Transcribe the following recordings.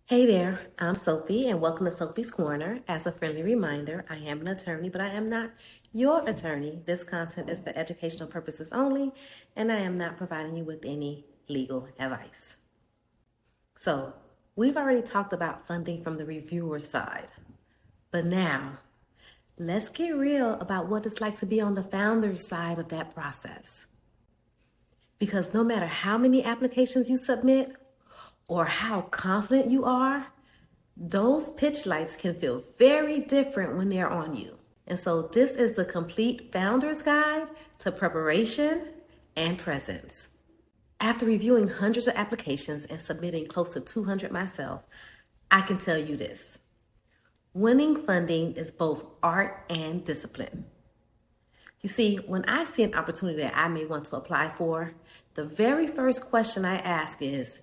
Hey there, I'm Sopi and welcome to Sopi's Corner. As a friendly reminder, I am an attorney, but I am not your attorney. This content is for educational purposes only, and I am not providing you with any legal advice. So, we've already talked about funding from the reviewer side, but now let's get real about what it's like to be on the founder's side of that process. Because no matter how many applications you submit, or how confident you are, those pitch lights can feel very different when they're on you. And so this is the complete founder's guide to preparation and presence. After reviewing hundreds of applications and submitting close to 200 myself, I can tell you this. Winning funding is both art and discipline. You see, when I see an opportunity that I may want to apply for, the very first question I ask is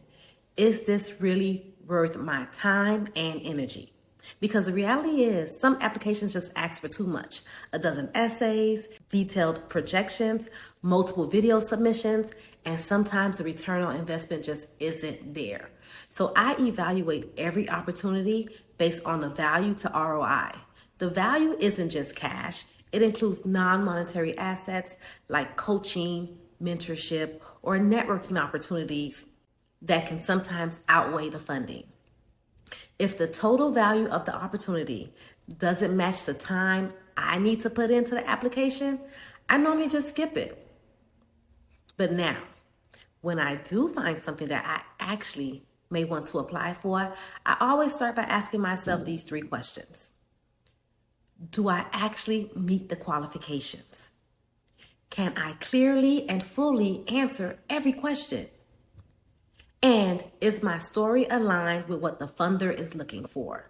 this really worth my time and energy? Because the reality is some applications just ask for too much. A dozen essays, detailed projections, multiple video submissions, and sometimes the return on investment just isn't there. So I evaluate every opportunity based on the value to ROI. The value isn't just cash. It includes non-monetary assets like coaching, mentorship, or networking opportunities that can sometimes outweigh the funding. If the total value of the opportunity doesn't match the time I need to put into the application, I normally just skip it. But now, when I do find something that I actually may want to apply for, I always start by asking myself these three questions. Do I actually meet the qualifications? Can I clearly and fully answer every question? And is my story aligned with what the funder is looking for?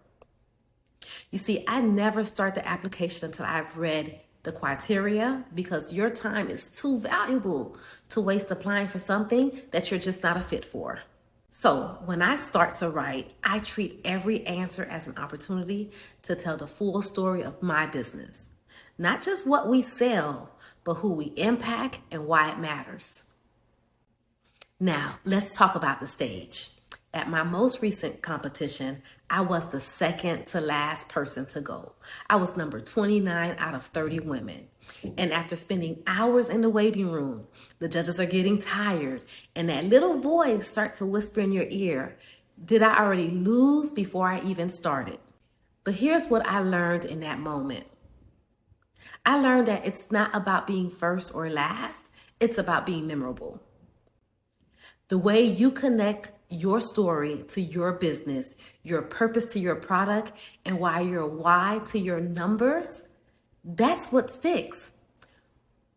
You see, I never start the application until I've read the criteria, because your time is too valuable to waste applying for something that you're just not a fit for. So when I start to write, I treat every answer as an opportunity to tell the full story of my business. Not just what we sell, but who we impact and why it matters. Now, let's talk about the stage. At my most recent competition, I was the second to last person to go. I was number 29 out of 30 women. And after spending hours in the waiting room, the judges are getting tired, and that little voice starts to whisper in your ear, did I already lose before I even started? But here's what I learned in that moment. I learned that it's not about being first or last, it's about being memorable. The way you connect your story to your business, your purpose to your product, and why your why to your numbers, that's what sticks.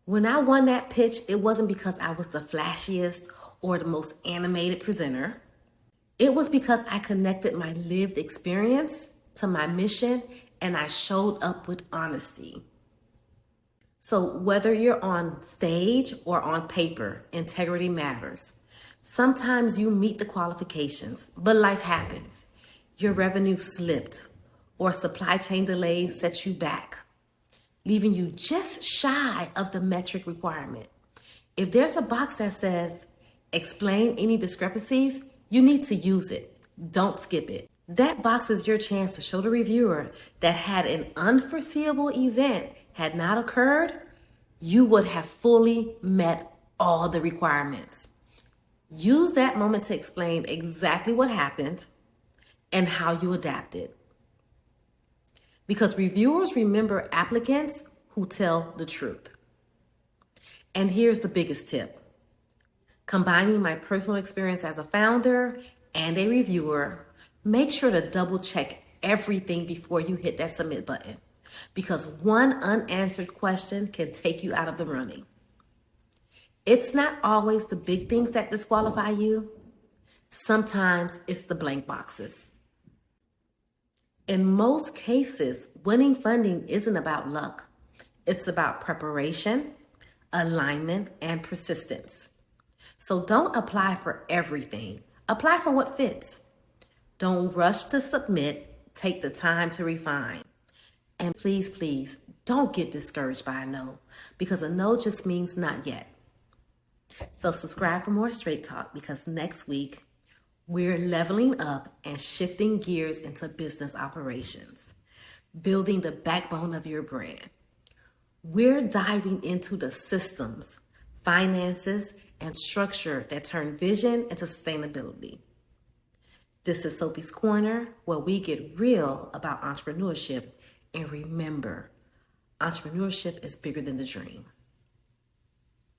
When I won that pitch, it wasn't because I was the flashiest or the most animated presenter. It was because I connected my lived experience to my mission, and I showed up with honesty. So whether you're on stage or on paper, integrity matters. Sometimes you meet the qualifications, but life happens. Your revenue slipped, or supply chain delays set you back, leaving you just shy of the metric requirement. If there's a box that says, explain any discrepancies, you need to use it. Don't skip it. That box is your chance to show the reviewer that had an unforeseeable event had not occurred, you would have fully met all the requirements. Use that moment to explain exactly what happened and how you adapted. Because reviewers remember applicants who tell the truth. And here's the biggest tip. Combining my personal experience as a founder and a reviewer, make sure to double check everything before you hit that submit button. Because one unanswered question can take you out of the running. It's not always the big things that disqualify you. Sometimes it's the blank boxes. In most cases, winning funding isn't about luck. It's about preparation, alignment, and persistence. So don't apply for everything. Apply for what fits. Don't rush to submit. Take the time to refine. And please, please, don't get discouraged by a no, because a no just means not yet. So subscribe for more Straight Talk, because next week We're leveling up and shifting gears into business operations, building the backbone of your brand. We're diving into the systems, finances, and structure that turn vision into sustainability. This is Sopi's Corner, where we get real about entrepreneurship. And remember, entrepreneurship is bigger than the dream.